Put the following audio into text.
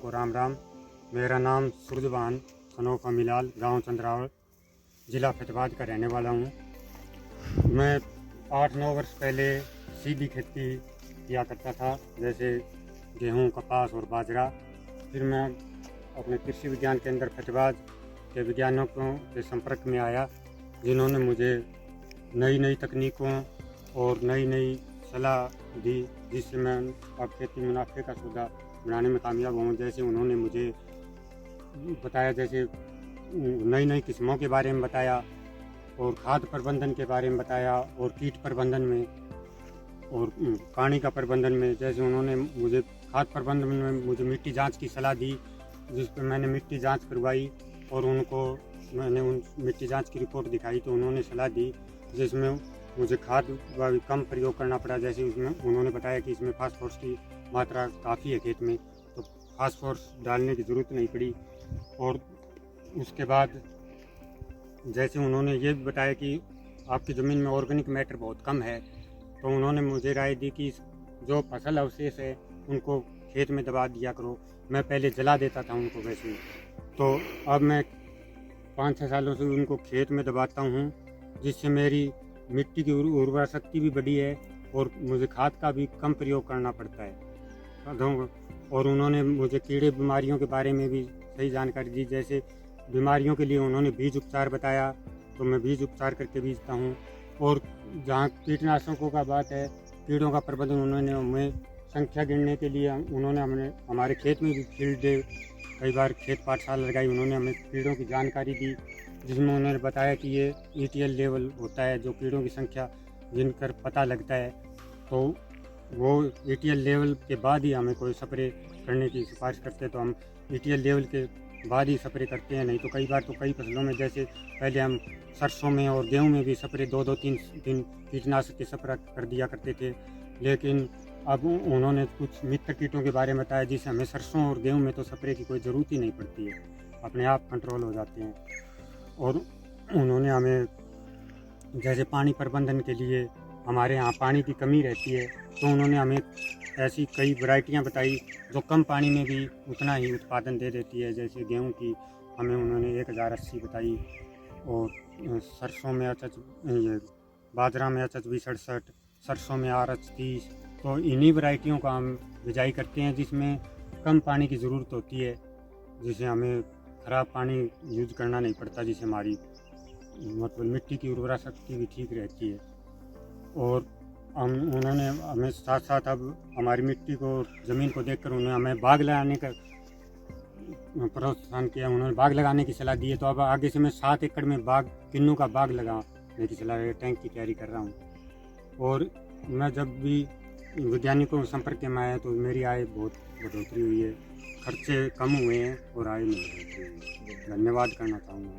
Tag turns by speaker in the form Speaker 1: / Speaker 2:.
Speaker 1: को राम राम। मेरा नाम सूरजवान सनोफ अमीलाल, गांव चंद्रावल, ज़िला फैजाबाद का रहने वाला हूं। मैं 8-9 वर्ष पहले सीधी खेती किया करता था, जैसे गेहूं, कपास और बाजरा। फिर मैं अपने कृषि विज्ञान केंद्र फैजाबाद के वैज्ञानिकों के संपर्क में आया, जिन्होंने मुझे नई नई तकनीकों और नई नई सलाह दी, जिससे मैं अब खेती मुनाफे का सौदा बनाने में कामयाब हूँ। जैसे उन्होंने मुझे बताया, जैसे नई नई किस्मों के बारे में बताया और खाद प्रबंधन के बारे में बताया और कीट प्रबंधन में और पानी का प्रबंधन में। जैसे उन्होंने मुझे खाद प्रबंधन में मुझे मिट्टी जांच की सलाह दी, जिस पर मैंने मिट्टी जांच करवाई और उनको मैंने उन मिट्टी जांच की रिपोर्ट दिखाई, तो उन्होंने सलाह दी जिसमें मुझे खाद का भी कम प्रयोग करना पड़ा। जैसे उसमें उन्होंने बताया कि इसमें फास्फोरस की मात्रा काफ़ी है खेत में, तो फास्फोरस डालने की ज़रूरत नहीं पड़ी। और उसके बाद जैसे उन्होंने ये भी बताया कि आपकी ज़मीन में ऑर्गेनिक मैटर बहुत कम है, तो उन्होंने मुझे राय दी कि जो फसल अवशेष है उनको खेत में दबा दिया करो। मैं पहले जला देता था उनको वैसे, तो अब मैं 5-6 सालों से उनको खेत में दबाता हूँ, जिससे मेरी मिट्टी की उर्वरा शक्ति भी बढ़ी है और मुझे खाद का भी कम प्रयोग करना पड़ता है। और उन्होंने मुझे कीड़े बीमारियों के बारे में भी सही जानकारी दी। जैसे बीमारियों के लिए उन्होंने बीज उपचार बताया, तो मैं बीज उपचार करके बीजता हूँ। और जहाँ कीटनाशकों का बात है, कीड़ों का प्रबंधन उन्होंने हमें संख्या गिनने के लिए उन्होंने हमारे खेत में भी फील्ड डे कई बार खेत पाठशाला लगाई। उन्होंने हमें कीड़ों की जानकारी दी, जिसमें उन्होंने बताया कि ये ETL लेवल होता है, जो कीड़ों की संख्या गिनकर पता लगता है, तो वो ETL लेवल के बाद ही हमें कोई स्प्रे करने की सिफारिश करते हैं। तो हम ETL लेवल के बाद ही स्प्रे करते हैं। नहीं तो कई बार तो कई फसलों में, जैसे पहले हम सरसों में और गेहूं में भी स्प्रे 2-3 दिन कीटनाशक के स्प्रे कर दिया करते थे, लेकिन अब उन्होंने कुछ मित्र कीटों के बारे में बताया, जिससे हमें सरसों और गेहूं में तो स्प्रे की कोई ज़रूरत ही नहीं पड़ती है, अपने आप कंट्रोल हो जाते हैं। और उन्होंने हमें जैसे पानी प्रबंधन के लिए, हमारे यहाँ पानी की कमी रहती है, तो उन्होंने हमें ऐसी कई वैरायटियाँ बताई जो कम पानी में भी उतना ही उत्पादन दे देती है। जैसे गेहूं की हमें उन्होंने 1080 बताई, और सरसों में ये बाजरा में HB67, सरसों में RH30। तो इन्हीं वैरायटियों का हम बिजाई करते हैं, जिसमें कम पानी की ज़रूरत होती है, जिसे हमें ख़राब पानी यूज करना नहीं पड़ता, जिससे हमारी मतलब मिट्टी की उर्वरा शक्ति भी ठीक रहती है। और उन्होंने हमें साथ साथ अब हमारी मिट्टी को, ज़मीन को देखकर उन्होंने हमें बाग लगाने का प्रोत्साहन किया। उन्होंने बाग लगाने की सलाह दी है, तो अब आगे से मैं 7 एकड़ में किन्नू का बाग लगाने की सलाह, टैंक की तैयारी कर रहा हूँ। और मैं जब भी वैज्ञानिकों के संपर्क में आया, तो मेरी आय बहुत बढ़ोतरी हुई है, खर्चे कम हुए हैं और आय में बढ़ोतरी हुई है। धन्यवाद करना चाहूँगा।